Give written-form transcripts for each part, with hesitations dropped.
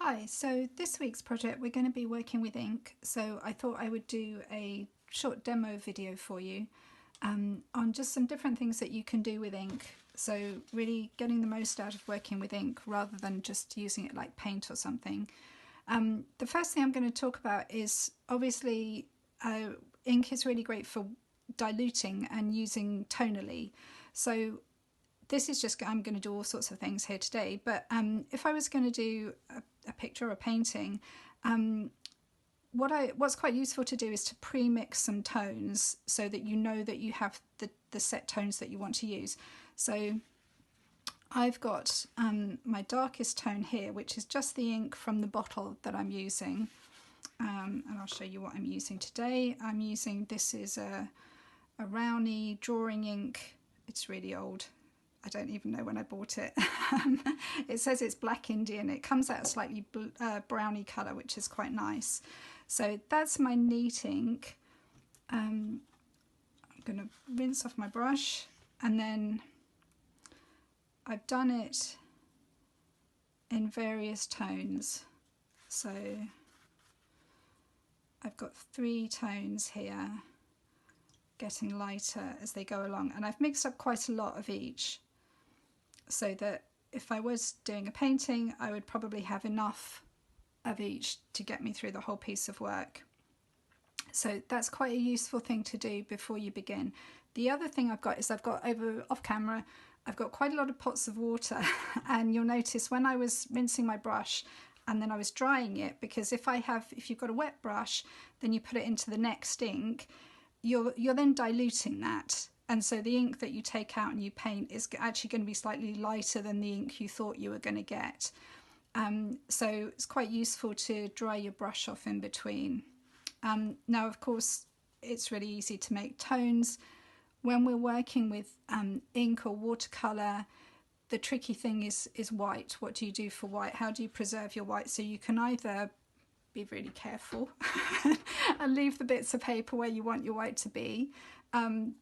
Hi, so this week's project we're going to be working with ink, so I thought I would do a short demo video for you on just some different things that you can do with ink. So really getting the most out of working with ink rather than just using it like paint or something. The first thing I'm going to talk about is obviously ink is really great for diluting and using tonally. So this is just, I'm going to do all sorts of things here today, but if I was going to do a picture or a painting, what's quite useful to do is to pre-mix some tones so that you know that you have the set tones that you want to use. So I've got my darkest tone here, which is just the ink from the bottle that I'm using, and I'll show you what I'm using today. I'm using, this is a Arnall drawing ink. It's really old. I don't even know when I bought it. It says it's black Indian. It comes out a slightly browny colour, which is quite nice. So that's my neat ink. I'm going to rinse off my brush, and then I've done it in various tones. So I've got 3 tones here, getting lighter as they go along, and I've mixed up quite a lot of each, so that if I was doing a painting, I would probably have enough of each to get me through the whole piece of work. So that's quite a useful thing to do before you begin. The other thing I've got is off camera, I've got quite a lot of pots of water and you'll notice when I was rinsing my brush and then I was drying it, because if you've got a wet brush, then you put it into the next ink, you're then diluting that. And so the ink that you take out and you paint is actually going to be slightly lighter than the ink you thought you were going to get. So it's quite useful to dry your brush off in between. Now, of course, it's really easy to make tones. When we're working with ink or watercolour, the tricky thing is white. What do you do for white? How do you preserve your white? So you can either be really careful and leave the bits of paper where you want your white to be.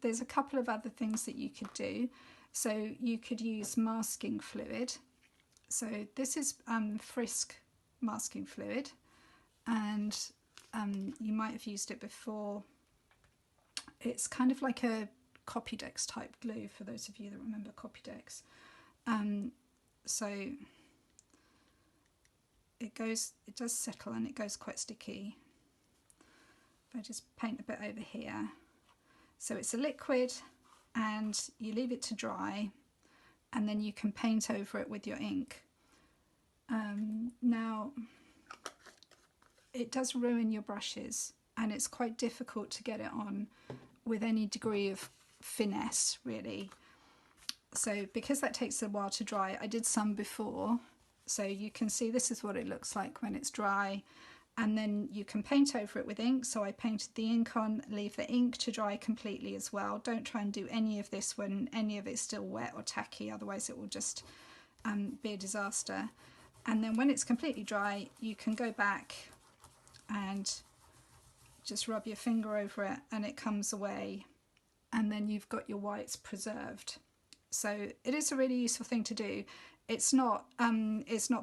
There's a couple of other things that you could do. So you could use masking fluid. So this is Frisk masking fluid, and you might have used it before. It's kind of like a Copydex type glue, for those of you that remember Copydex. So it does settle and it goes quite sticky. If I just paint a bit over here. So it's a liquid and you leave it to dry, and then you can paint over it with your ink. Now, it does ruin your brushes and it's quite difficult to get it on with any degree of finesse, really. So because that takes a while to dry, I did some before, so you can see this is what it looks like when it's dry, and then you can paint over it with ink. So I painted the ink on, leave the ink to dry completely as well. Don't try and do any of this when any of it's still wet or tacky, otherwise it will just be a disaster. And then when it's completely dry, you can go back and just rub your finger over it and it comes away, and then you've got your whites preserved. So it is a really useful thing to do. It's not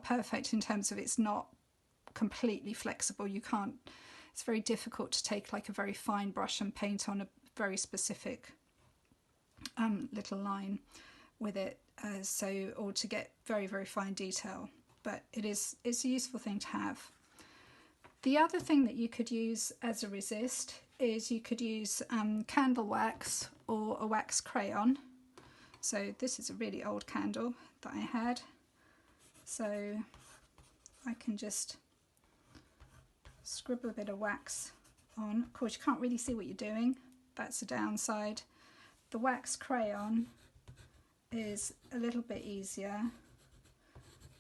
perfect in terms of it's not completely flexible. You can't, it's very difficult to take like a very fine brush and paint on a very specific little line with it, or to get very, very fine detail, but it's a useful thing to have. The other thing that you could use as a resist is you could use candle wax or a wax crayon. So this is a really old candle that I had, so I can just scribble a bit of wax on. Of course, you can't really see what you're doing. That's a downside. The wax crayon is a little bit easier,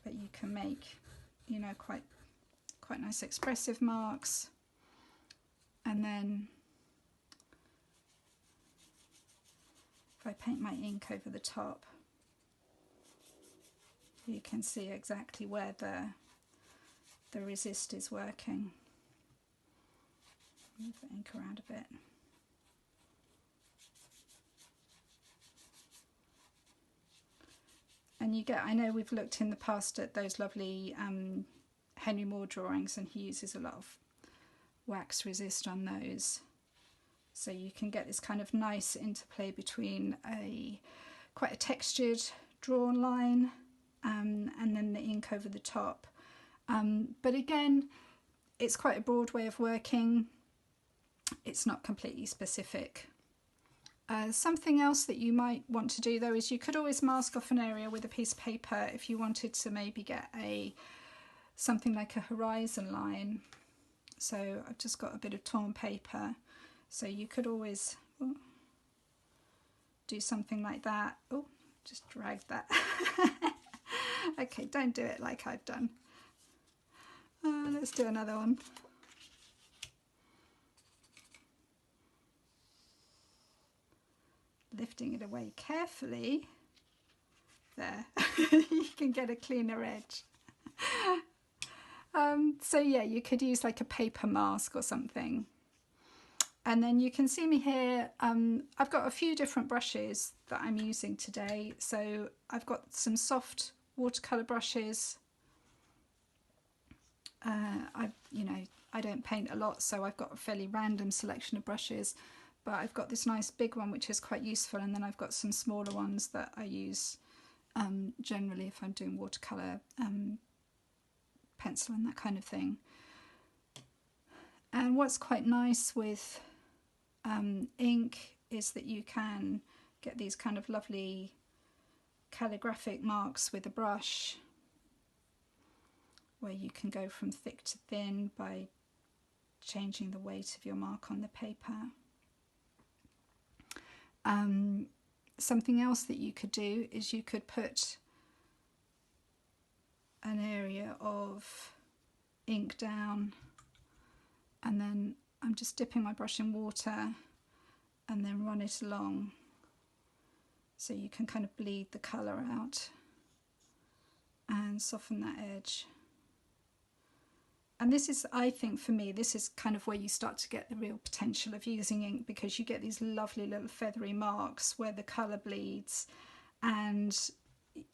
but you can make, you know, quite nice expressive marks. And then if I paint my ink over the top, you can see exactly where the resist is working. Move the ink around a bit. And you get, I know we've looked in the past at those lovely Henry Moore drawings, and he uses a lot of wax resist on those. So you can get this kind of nice interplay between quite a textured drawn line and then the ink over the top. But again, it's quite a broad way of working. It's not completely specific. Something else that you might want to do though is you could always mask off an area with a piece of paper if you wanted to maybe get something like a horizon line. So I've just got a bit of torn paper, so you could always do something like that. Oh, just drag that. Okay, don't do it like I've done. Let's do another one. Lifting it away carefully. There, you can get a cleaner edge. So yeah, you could use like a paper mask or something. And then you can see me here, I've got a few different brushes that I'm using today. So I've got some soft watercolor brushes. I don't paint a lot, so I've got a fairly random selection of brushes. But I've got this nice big one which is quite useful, and then I've got some smaller ones that I use generally if I'm doing watercolour, pencil and that kind of thing. And what's quite nice with ink is that you can get these kind of lovely calligraphic marks with a brush, where you can go from thick to thin by changing the weight of your mark on the paper. Something else that you could do is you could put an area of ink down, and then I'm just dipping my brush in water and then run it along, so you can kind of bleed the colour out and soften that edge. And this is, I think for me, this is kind of where you start to get the real potential of using ink, because you get these lovely little feathery marks where the colour bleeds, and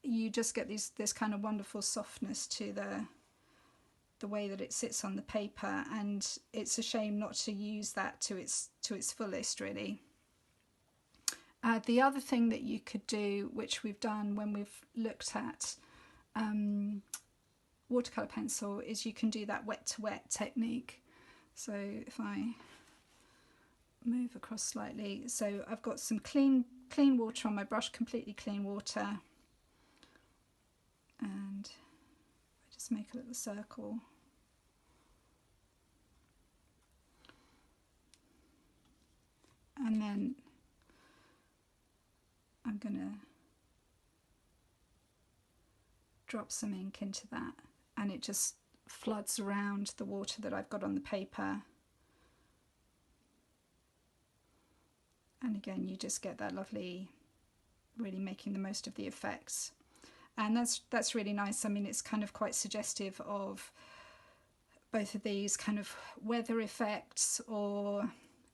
you just get this kind of wonderful softness to the way that it sits on the paper, and it's a shame not to use that to its fullest, really. The other thing that you could do, which we've done when we've looked at watercolour pencil, is you can do that wet to wet technique. So if I move across slightly, so I've got some clean water on my brush, completely clean water, and I just make a little circle. And then I'm gonna drop some ink into that, and it just floods around the water that I've got on the paper. And again, you just get that lovely, really making the most of the effects. And that's really nice. I mean, it's kind of quite suggestive of both of these kind of weather effects, or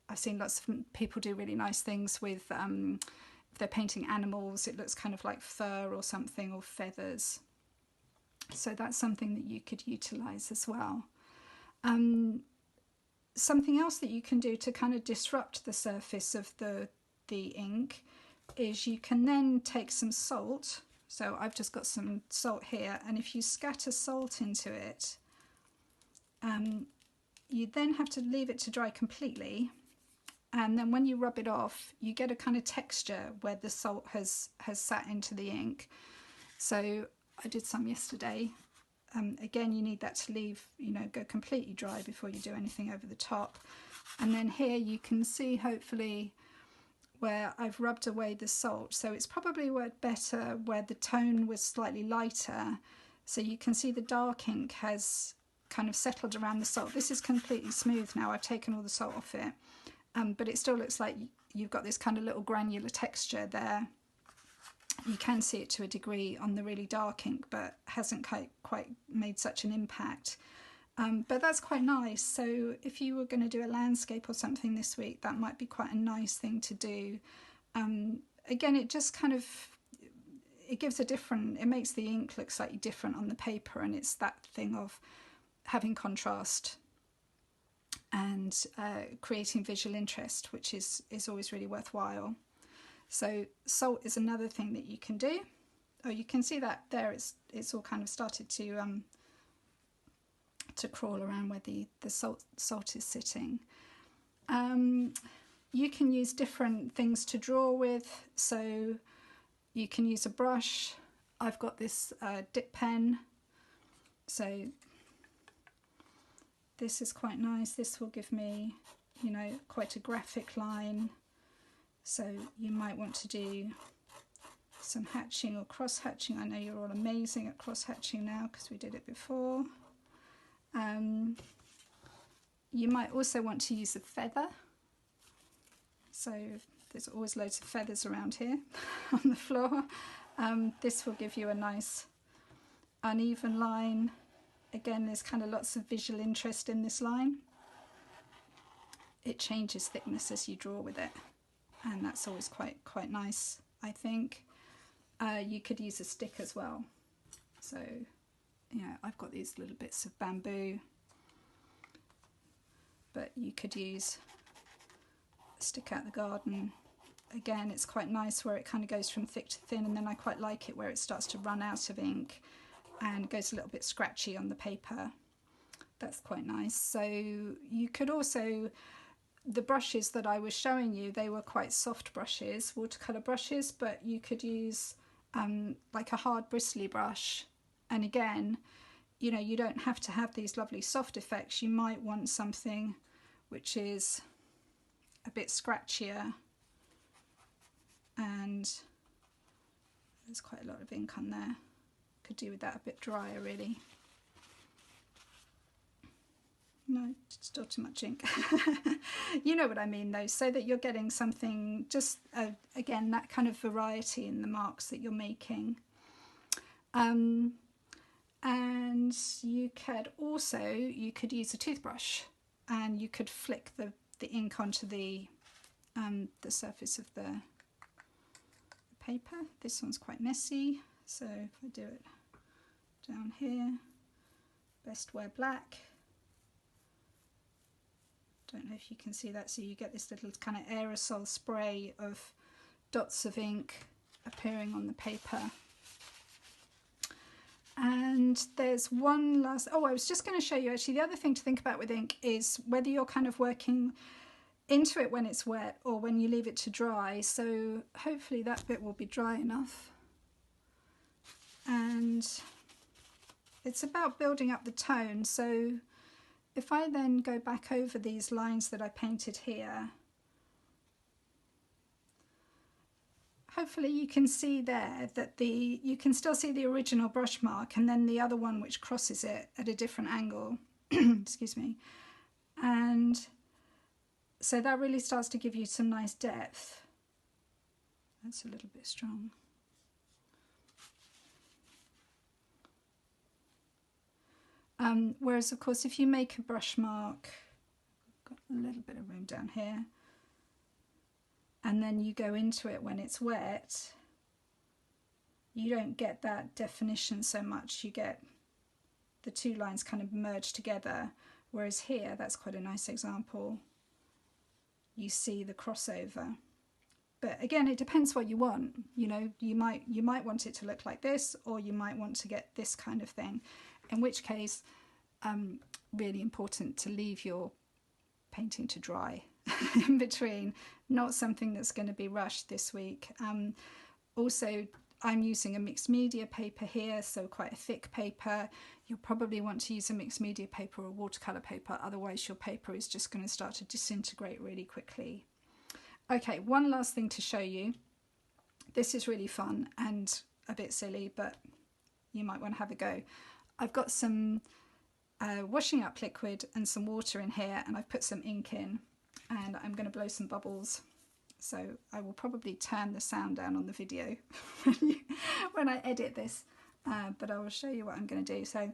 I've seen lots of people do really nice things with, if they're painting animals, it looks kind of like fur or something, or feathers. So that's something that you could utilise as well. Something else that you can do to kind of disrupt the surface of the ink is you can then take some salt. So I've just got some salt here, and if you scatter salt into it, you then have to leave it to dry completely, and then when you rub it off, you get a kind of texture where the salt has sat into the ink. So I did some yesterday. Again, you need that to leave, go completely dry before you do anything over the top. And then here you can see, hopefully, where I've rubbed away the salt. So it's probably worked better where the tone was slightly lighter. So you can see the dark ink has kind of settled around the salt. This is completely smooth now. I've taken all the salt off it. But it still looks like you've got this kind of little granular texture there. You can see it to a degree on the really dark ink, but hasn't quite made such an impact. But that's quite nice. So if you were going to do a landscape or something this week, that might be quite a nice thing to do. Again, it just kind of, it gives it makes the ink look slightly different on the paper, and it's that thing of having contrast and creating visual interest, which is always really worthwhile. So salt is another thing that you can do. Oh, you can see that there it's all kind of started to crawl around where the salt is sitting. You can use different things to draw with, so you can use a brush. I've got this dip pen, so this is quite nice. This will give me, you know, quite a graphic line. So you might want to do some hatching or cross hatching. I know you're all amazing at cross hatching now because we did it before. You might also want to use a feather. So there's always loads of feathers around here on the floor. This will give you a nice uneven line. Again, there's kind of lots of visual interest in this line. It changes thickness as you draw with it, and that's always quite nice, I think. You could use a stick as well. So, you know, I've got these little bits of bamboo, but you could use a stick out the garden. Again, it's quite nice where it kind of goes from thick to thin, and then I quite like it where it starts to run out of ink and goes a little bit scratchy on the paper. That's quite nice. So you could also, the brushes that I was showing you, they were quite soft brushes, watercolor brushes, but you could use like a hard bristly brush. And again, you know, you don't have to have these lovely soft effects. You might want something which is a bit scratchier, and there's quite a lot of ink on there. Could do with that a bit drier, really. No, still too much ink. You know what I mean though, so that you're getting something, just again, that kind of variety in the marks that you're making. And you could use a toothbrush, and you could flick the ink onto the surface of the paper. This one's quite messy, so if I do it down here, best wear black. Don't know if you can see that, so you get this little kind of aerosol spray of dots of ink appearing on the paper. And there's one last, I was just going to show you actually, the other thing to think about with ink is whether you're kind of working into it when it's wet or when you leave it to dry. So hopefully that bit will be dry enough. And it's about building up the tone. So if I then go back over these lines that I painted here, hopefully you can see there that you can still see the original brush mark and then the other one which crosses it at a different angle. Excuse me. And so that really starts to give you some nice depth. That's a little bit strong. Whereas of course if you make a brush mark, got a little bit of room down here, and then you go into it when it's wet, you don't get that definition so much. You get the two lines kind of merged together, whereas here, that's quite a nice example, you see the crossover. But again, it depends what you want. You know, you might want it to look like this, or you might want to get this kind of thing, in which case really important to leave your painting to dry in between, not something that's going to be rushed this week. Also, I'm using a mixed media paper here, so quite a thick paper. You'll probably want to use a mixed media paper or watercolor paper, otherwise your paper is just going to start to disintegrate really quickly. Okay, one last thing to show you. This is really fun and a bit silly, but you might want to have a go. I've got some washing up liquid and some water in here, and I've put some ink in, and I'm going to blow some bubbles. So I will probably turn the sound down on the video when I edit this, but I will show you what I'm going to do. So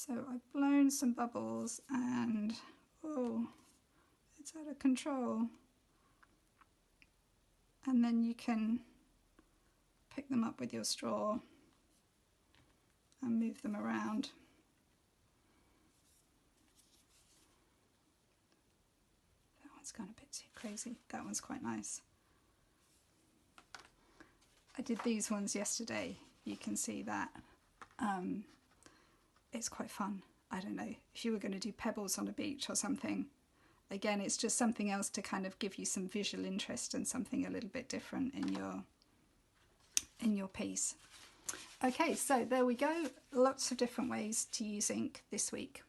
I've blown some bubbles, and oh, it's out of control. and then you can pick them up with your straw and move them around. That one's gone a bit too crazy. That one's quite nice. I did these ones yesterday. You can see that. It's quite fun. I don't know, if you were going to do pebbles on a beach or something, again, it's just something else to kind of give you some visual interest and something a little bit different in your piece. Okay, so there we go. Lots of different ways to use ink this week.